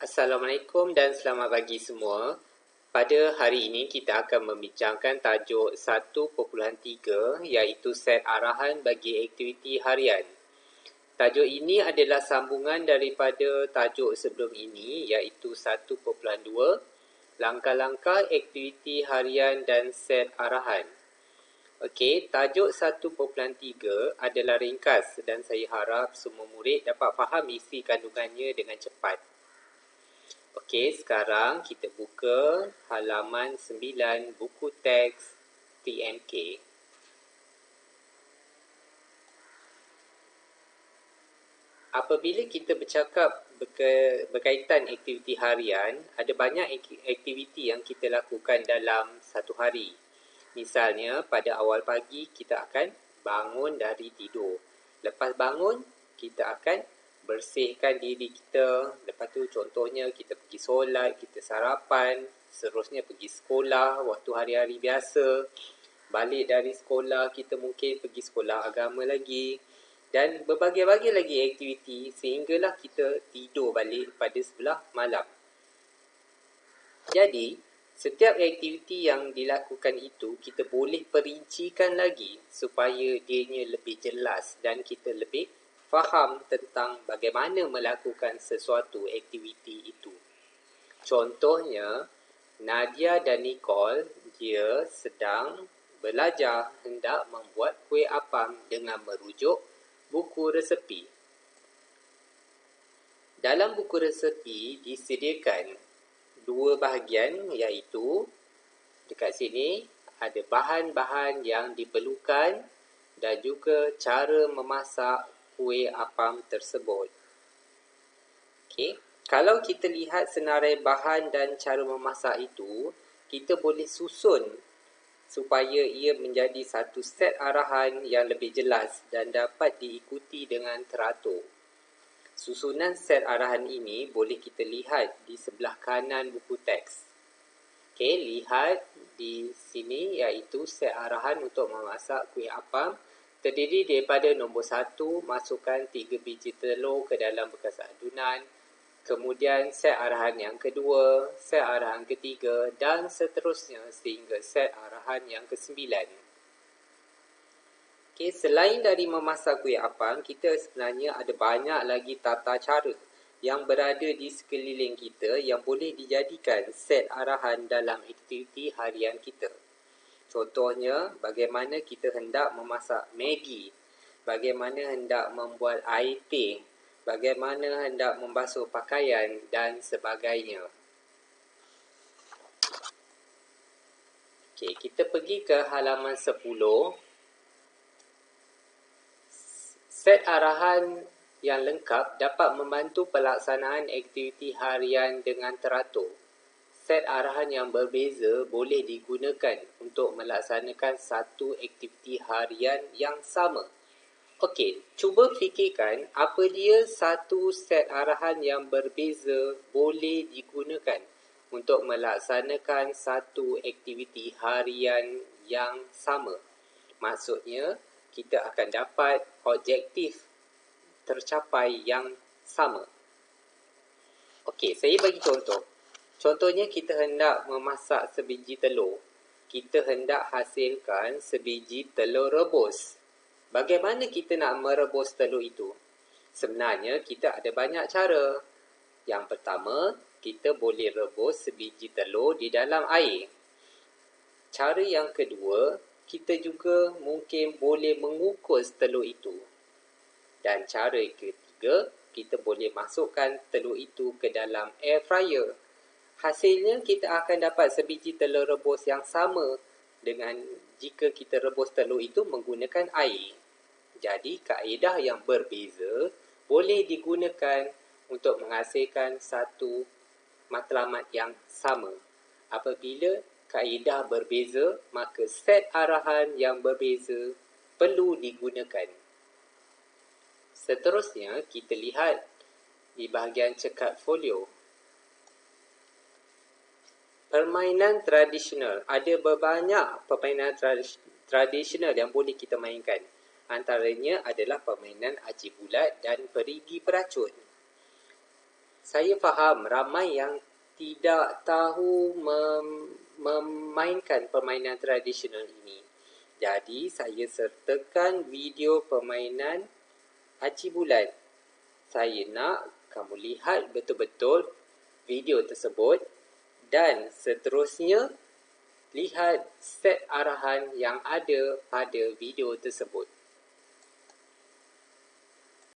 Assalamualaikum dan selamat pagi semua. Pada hari ini kita akan membincangkan tajuk 1.3 iaitu set arahan bagi aktiviti harian. Tajuk ini adalah sambungan daripada tajuk sebelum ini iaitu 1.2 langkah-langkah aktiviti harian dan set arahan. Okey, tajuk 1.3 adalah ringkas dan saya harap semua murid dapat faham isi kandungannya dengan cepat. Okey, sekarang kita buka halaman 9 buku teks TMK. Apabila kita bercakap berkaitan aktiviti harian, ada banyak aktiviti yang kita lakukan dalam satu hari. Misalnya, pada awal pagi kita akan bangun dari tidur. Lepas bangun, kita akan bersihkan diri kita. Lepas tu contohnya kita pergi solat, kita sarapan, seterusnya pergi sekolah waktu hari-hari biasa. Balik dari sekolah, kita mungkin pergi sekolah agama lagi. Dan berbagai-bagai lagi aktiviti sehinggalah kita tidur balik pada sebelah malam. Jadi, setiap aktiviti yang dilakukan itu kita boleh perincikan lagi supaya dianya lebih jelas dan kita lebih faham tentang bagaimana melakukan sesuatu aktiviti itu. Contohnya, Nadia dan Nicole, dia sedang belajar hendak membuat kuih apam dengan merujuk buku resepi. Dalam buku resepi disediakan dua bahagian iaitu dekat sini ada bahan-bahan yang diperlukan dan juga cara memasak kuih apam tersebut. Okey, kalau kita lihat senarai bahan dan cara memasak itu, kita boleh susun supaya ia menjadi satu set arahan yang lebih jelas dan dapat diikuti dengan teratur. Susunan set arahan ini boleh kita lihat di sebelah kanan buku teks. Okey, lihat di sini iaitu set arahan untuk memasak kuih apam terdiri daripada nombor 1, masukkan 3 biji telur ke dalam bekas adunan. Kemudian set arahan yang kedua, set arahan ketiga dan seterusnya sehingga set arahan yang ke-9. Okay, selain dari memasak kuih apam, kita sebenarnya ada banyak lagi tata cara yang berada di sekeliling kita yang boleh dijadikan set arahan dalam aktiviti harian kita. Contohnya, bagaimana kita hendak memasak Maggi, bagaimana hendak membuat air teh, bagaimana hendak membasuh pakaian dan sebagainya. Okay, kita pergi ke halaman 10. Set arahan yang lengkap dapat membantu pelaksanaan aktiviti harian dengan teratur. Set arahan yang berbeza boleh digunakan untuk melaksanakan satu aktiviti harian yang sama. Okey, cuba fikirkan apa dia satu set arahan yang berbeza boleh digunakan untuk melaksanakan satu aktiviti harian yang sama. Maksudnya, kita akan dapat objektif tercapai yang sama. Okey, saya bagi contoh. Contohnya kita hendak memasak sebiji telur. Kita hendak hasilkan sebiji telur rebus. Bagaimana kita nak merebus telur itu? Sebenarnya kita ada banyak cara. Yang pertama, kita boleh rebus sebiji telur di dalam air. Cara yang kedua, kita juga mungkin boleh mengukus telur itu. Dan cara ketiga, kita boleh masukkan telur itu ke dalam air fryer. Hasilnya kita akan dapat sebiji telur rebus yang sama dengan jika kita rebus telur itu menggunakan air. Jadi kaedah yang berbeza boleh digunakan untuk menghasilkan satu matlamat yang sama. Apabila kaedah berbeza, maka set arahan yang berbeza perlu digunakan. Seterusnya, kita lihat di bahagian cekak folio. Permainan tradisional. Ada banyak permainan tradisional yang boleh kita mainkan. Antaranya adalah permainan aci bulat dan perigi peracun. Saya faham ramai yang tidak tahu memainkan permainan tradisional ini. Jadi, saya sertakan video permainan Haji Bulan. Saya nak kamu lihat betul-betul video tersebut dan seterusnya lihat set arahan yang ada pada video tersebut.